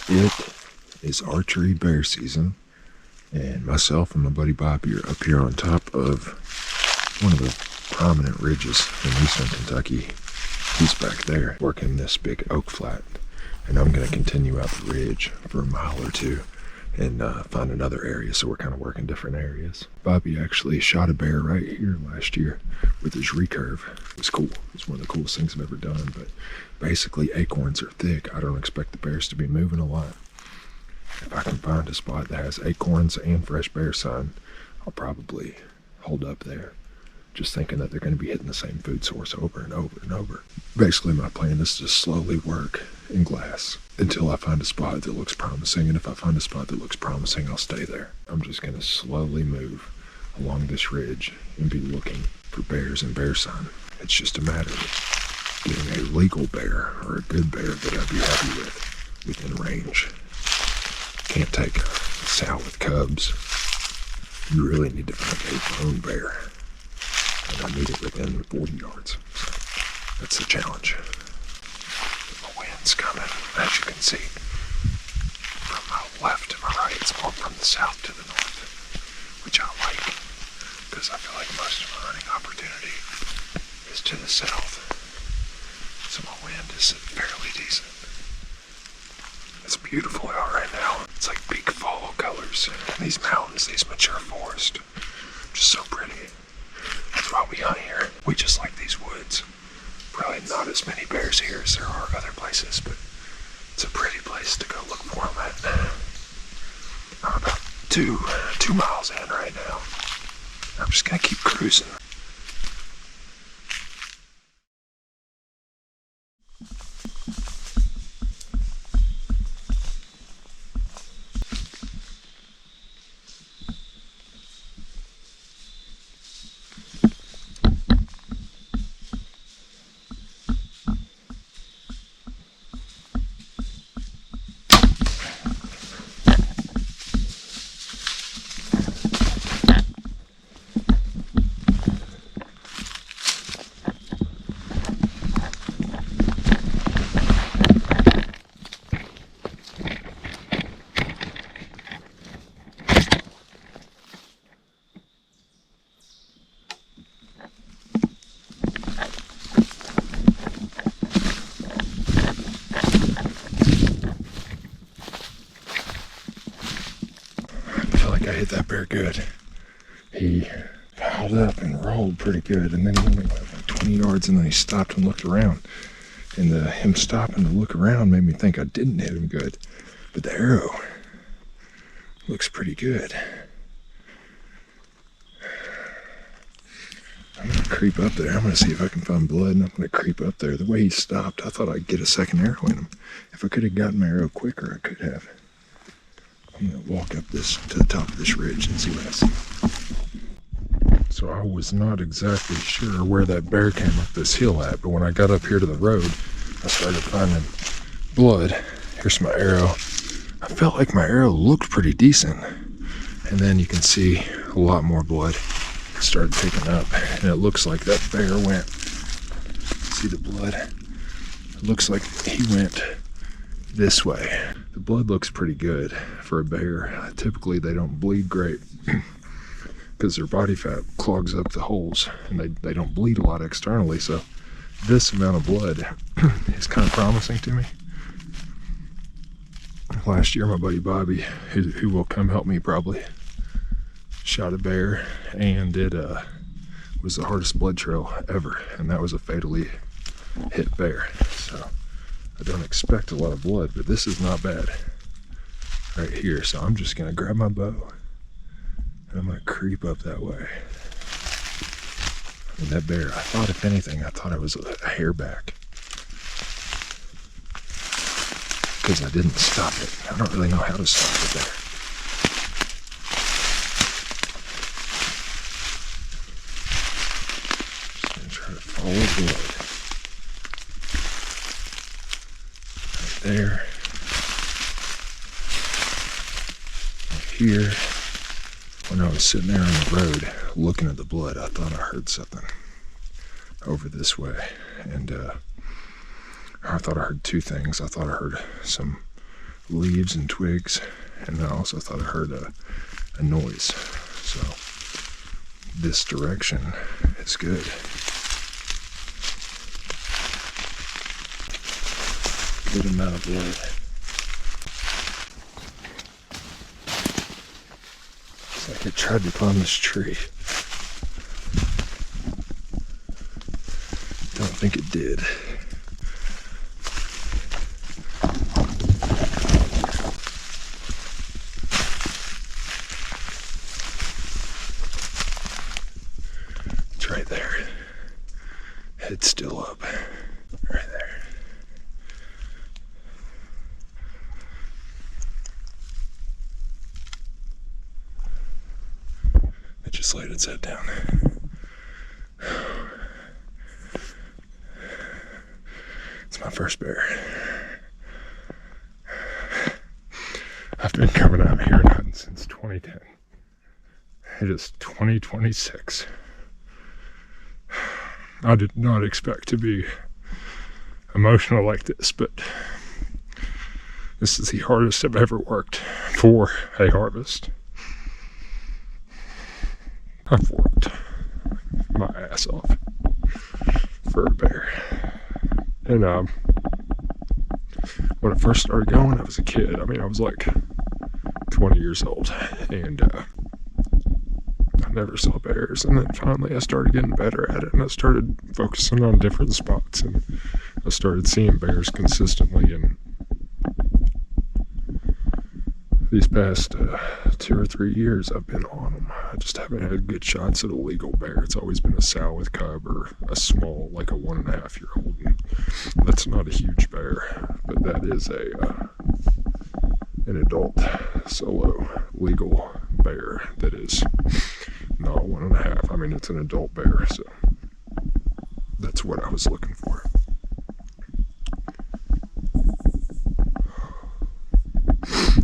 it is archery bear season, and myself and my buddy Bobby are up here on top of one of the prominent ridges in eastern Kentucky. He's back there working this big oak flat, and I'm going to continue out the ridge for a mile or two and find another area. So we're kind of working different areas. Bobby actually shot a bear right here last year with his recurve. It was cool. It's one of the coolest things I've ever done. But basically, acorns are thick. I don't expect the bears to be moving a lot. If I can find a spot that has acorns and fresh bear sign, I'll probably hold up there, just thinking that they're going to be hitting the same food source over and over and over. Basically, my plan is to slowly work in glass until I find a spot that looks promising, and if I find a spot that looks promising, I'll stay there. I'm just going to slowly move along this ridge and be looking for bears and bear sign. It's just a matter of getting a legal bear or a good bear that I'd be happy with within range. Can't take a sow with cubs. You really need to find a lone bear, and I need it within 40 yards. So that's the challenge. The wind's coming, as you can see, from my left to my right. It's more from the south to the north, which I like, because I feel like most of my hunting opportunity is to the south. So my wind is fairly decent. It's beautiful out right now. It's like big fall colors. And these mountains, these mature forests, just so pretty. That's why we hunt here. We just like these woods. Probably not as many bears here as there are other places, but it's a pretty place to go look for them at. I'm about two miles in right now. I'm just gonna keep cruising. I hit that bear good. He piled up and rolled pretty good, and then he only went like 20 yards, and then he stopped and looked around. And him stopping to look around made me think I didn't hit him good, but the arrow looks pretty good. I'm gonna creep up there. I'm gonna see if I can find blood, and I'm gonna creep up there. The way he stopped, I thought I'd get a second arrow in him. If I could have gotten my arrow quicker, I could have. I'm gonna walk up this to the top of this ridge and see what I see. So I was not exactly sure where that bear came up this hill at, but when I got up here to the road, I started finding blood. Here's my arrow. I felt like my arrow looked pretty decent, and then you can see a lot more blood started picking up, and it looks like that bear went. See the blood? It looks like he went this way. The blood looks pretty good for a bear. Typically they don't bleed great because their body fat clogs up the holes, and they don't bleed a lot externally. So this amount of blood is kind of promising to me. Last year my buddy Bobby, who will come help me probably, shot a bear, and it was the hardest blood trail ever, and that was a fatally hit bear. So I don't expect a lot of blood, but this is not bad right here. So I'm just gonna grab my bow and I'm gonna creep up that way. And that bear, I thought, if anything, I thought it was a hair back, because I didn't stop it. I don't really know how to stop it there. Just gonna try to follow blood. There, here. When I was sitting there on the road looking at the blood, I thought I heard something over this way, and I thought I heard two things. I thought I heard some leaves and twigs, and I also thought I heard a noise. So this direction is good. Good amount of blood. It's like it tried to climb this tree. Don't think it did. It's right there. Head still up. Right there. It just laid its head down. It's my first bear. I've been coming out here and hunting since 2010. It is 2026. I did not expect to be emotional like this, but this is the hardest I've ever worked for a harvest. I've worked my ass off for a bear. And when I first started going, I was a kid. I mean, I was like 20 years old, and I never saw bears. And then finally I started getting better at it, and I started focusing on different spots, and I started seeing bears consistently. And these past 2 or 3 years I've been on them. I just haven't had good shots at a legal bear. It's always been a sow with cub or a small, like a 1.5-year-old. That's not a huge bear, but that is an adult solo legal bear that is not 1.5. I mean, it's an adult bear, so that's what I was looking for.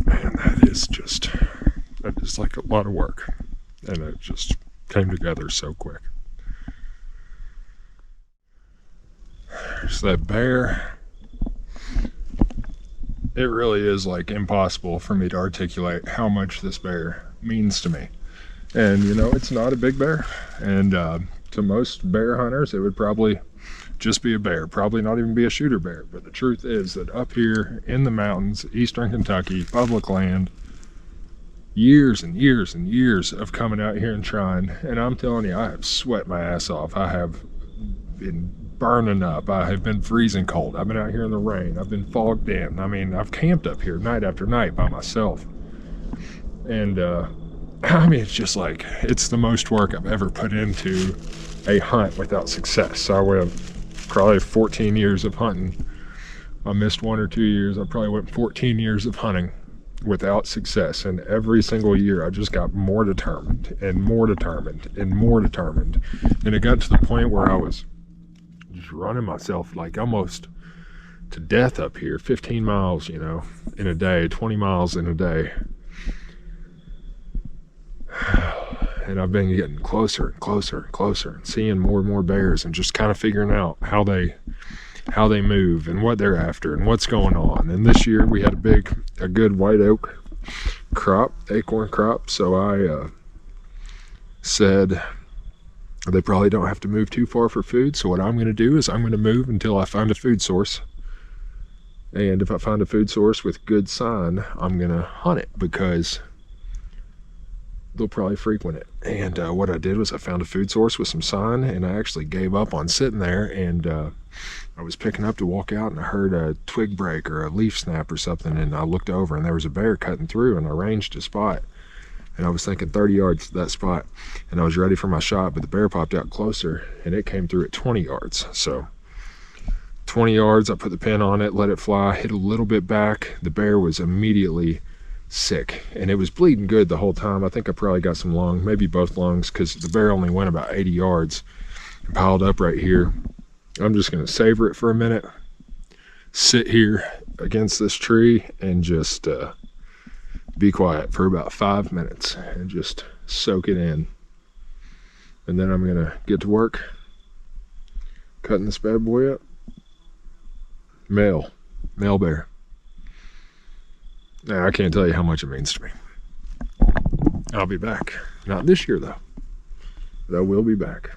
Man, that is like a lot of work, and it just came together so quick. There's that bear. It really is like impossible for me to articulate how much this bear means to me. And you know, it's not a big bear, and to most bear hunters it would probably just be a bear, probably not even be a shooter bear. But the truth is that up here in the mountains, eastern Kentucky, public land, years and years and years of coming out here and trying, and I'm telling you, I have sweat my ass off. I have been burning up. I have been freezing cold. I've been out here in the rain. I've been fogged in. I mean, I've camped up here night after night by myself. And I mean, it's just like, it's the most work I've ever put into a hunt without success. So I went probably 14 years of hunting. I missed 1 or 2 years. I probably went 14 years of hunting without success, and every single year I just got more determined and more determined and more determined, and it got to the point where I was just running myself like almost to death up here. 15 miles, you know, in a day, 20 miles in a day. And I've been getting closer and closer and closer and seeing more and more bears, and just kind of figuring out how they move and what they're after and what's going on. And this year we had a good white oak crop, acorn crop. So I said they probably don't have to move too far for food. So what I'm going to do is I'm going to move until I find a food source. And if I find a food source with good sign, I'm going to hunt it, because they'll probably frequent it. And what I did was I found a food source with some sign, and I actually gave up on sitting there, and I was picking up to walk out, and I heard a twig break or a leaf snap or something, and I looked over and there was a bear cutting through, and I ranged a spot, and I was thinking 30 yards to that spot, and I was ready for my shot, but the bear popped out closer and it came through at 20 yards. So 20 yards, I put the pin on it, let it fly, hit a little bit back. The bear was immediately sick, and it was bleeding good the whole time. I think I probably got some lung, maybe both lungs, because the bear only went about 80 yards and piled up right here. I'm just going to savor it for a minute, sit here against this tree, and just be quiet for about 5 minutes and just soak it in. And then I'm going to get to work cutting this bad boy up. Male bear. Now, I can't tell you how much it means to me. I'll be back. Not this year, though. But I will be back.